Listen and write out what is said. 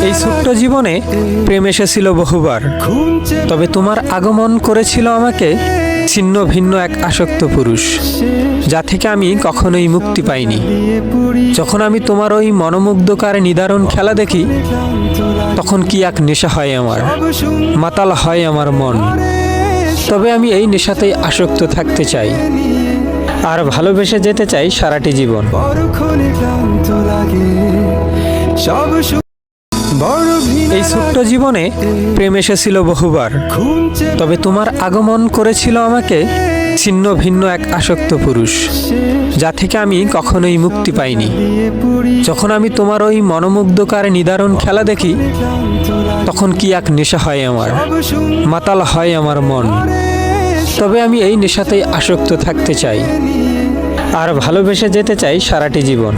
এই ছোট্ট জীবনে প্রেম এসেছিল বহুবার, তবে তোমার আগমন করেছিল আমাকে ছিন্ন ভিন্ন এক আসক্ত পুরুষ, যা থেকে আমি কখনোই মুক্তি পাইনি। যখন আমি তোমার ওই মনোমুগ্ধকার নিদারুণ খেলা দেখি, তখন কি এক নেশা হয় আমার, মাতাল হয় আমার মন। তবে আমি এই নেশাতেই আসক্ত থাকতে চাই আর ভালোবেসে যেতে চাই সারাটি জীবন। এই ছোট্ট জীবনে প্রেম এসেছিল বহুবার, তবে তোমার আগমন করেছিল আমাকে ছিন্ন ভিন্ন এক আসক্ত পুরুষ, যা থেকে আমি কখনোই মুক্তি পাইনি। যখন আমি তোমার ওই মনোমুগ্ধকার নিদারুণ খেলা দেখি, তখন কি এক নেশা হয় আমার, মাতাল হয় আমার মন। তবে আমি এই নেশাতেই আসক্ত থাকতে চাই আর ভালোবেসে যেতে চাই সারাটি জীবন।